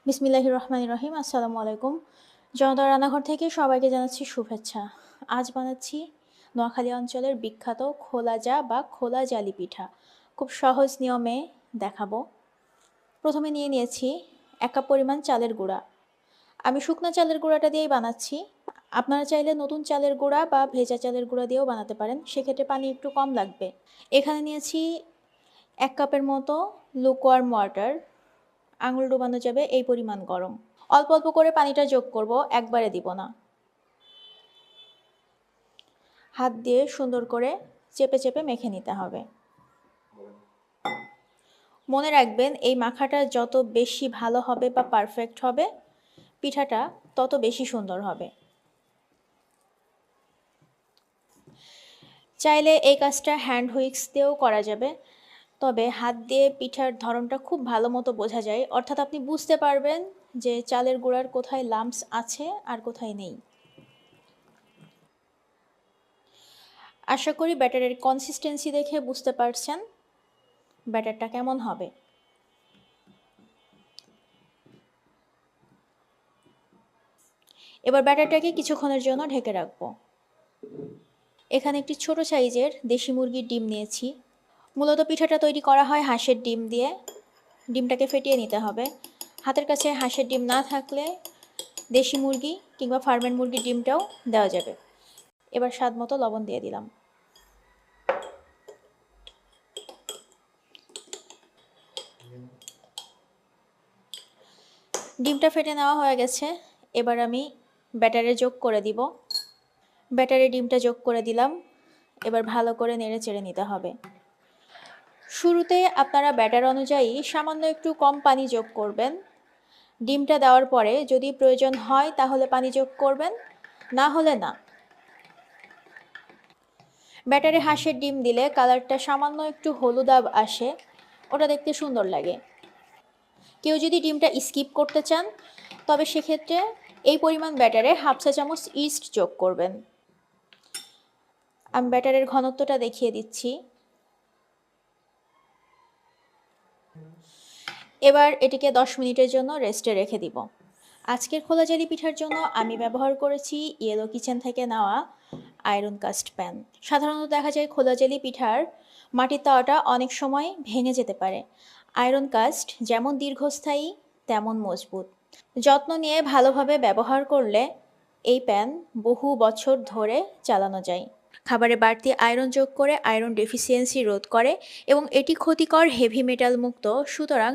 বিসমিল্লাহির রহমানির রহিম। আসসালামু আলাইকুম। জনতা রান্নাঘর থেকে সবাইকে জানাচ্ছি শুভেচ্ছা। আজ বানাচ্ছি নোয়াখালী অঞ্চলের বিখ্যাত খোলাজা বা খোলা জালি পিঠা। খুব সহজ নিয়মে দেখাবো। প্রথমে নিয়ে নিয়েছি ১ কাপ পরিমাণ চালের গুঁড়া। আমি শুকনা চালের গুঁড়াটা দিয়েই বানাচ্ছি। আপনারা চাইলে নতুন চালের গুঁড়া বা ভেজা চালের গুঁড়া দিয়েও বানাতে পারেন। সেক্ষেত্রে পানি একটু কম লাগবে। এখানে নিয়েছি ১ কাপের মতো লুকওয়ার্ম ওয়াটার। আঙুল ডুবানো যাবে এই পরিমাণ গরম। অল্প অল্প করে পানিটা যোগ করব, একবারে দিব না। হাত দিয়ে সুন্দর করে চেপে চেপে মেখে নিতে হবে। মনে রাখবেন এই মাখাটা যত বেশি ভালো হবে বা পারফেক্ট হবে, পিঠাটা তত বেশি সুন্দর হবে। চাইলে এই কাজটা হ্যান্ড হুইক্স দিয়েও করা যাবে, তবে হাত দিয়ে পিঠার ধরনটা খুব ভালো মতো বোঝা যায়, অর্থাৎ আপনি বুঝতে পারবেন যে চালের গুঁড়ার কোথায় লাম্পস আছে আর কোথায় নেই। আশা করি ব্যাটারের কনসিস্টেন্সি দেখে বুঝতে পারছেন ব্যাটারটা কেমন হবে। এবার ব্যাটারটাকে কিছুক্ষণের জন্য ঢেকে রাখবো। এখানে একটি ছোট সাইজের দেশি মুরগির ডিম নিয়েছি। মূলত পিঠাটা তৈরি করা হয় হাঁসের ডিম দিয়ে। ডিমটাকে ফেটিয়ে নিতে হবে। হাতের কাছে হাঁসের ডিম না থাকলে দেশি মুরগি কিংবা ফার্মের মুরগির ডিমটাও দেওয়া যাবে। এবার স্বাদ মতো লবণ দিয়ে দিলাম। ডিমটা ফেটে নেওয়া হয়ে গেছে। এবার আমি ব্যাটারে যোগ করে দিব। ব্যাটারে ডিমটা যোগ করে দিলাম। এবার ভালো করে নেড়ে চেড়ে নিতে হবে। শুরুতে আপনারা ব্যাটার অনুযায়ী সামান্য একটু কম পানি যোগ করবেন। ডিমটা দেওয়ার পরে যদি প্রয়োজন হয় তাহলে পানি যোগ করবেন, না হলে না। ব্যাটারে হাঁসের ডিম দিলে কালারটা সামান্য একটু হলুদাভ আসে, ওটা দেখতে সুন্দর লাগে। কেউ যদি ডিমটা স্কিপ করতে চান তবে সেক্ষেত্রে এই পরিমাণ ব্যাটারে হাফ চা চামচ ইস্ট যোগ করবেন। আমি ব্যাটারের ঘনত্বটা দেখিয়ে দিচ্ছি। এবার এটিকে 10 মিনিটের জন্য রেস্টে রেখে দিব। আজকের খোলা জালি পিঠার জন্য আমি ব্যবহার করেছি ইয়েলো কিচেন থেকে নেওয়া আয়রন কাস্ট প্যান। সাধারণত দেখা যায় খোলা জালি পিঠার মাটির তাওয়াটা অনেক সময় ভেঙে যেতে পারে। আয়রন কাস্ট যেমন দীর্ঘস্থায়ী তেমন মজবুত। যত্ন নিয়ে ভালোভাবে ব্যবহার করলে এই প্যান বহু বছর ধরে চালানো যায়। খাবারে বাড়তি আয়রন যোগ করে আয়রন ডেফিসিয়েন্সি রোধ করে এবং এটি ক্ষতিকর হেভি মেটাল মুক্ত, সুতরাং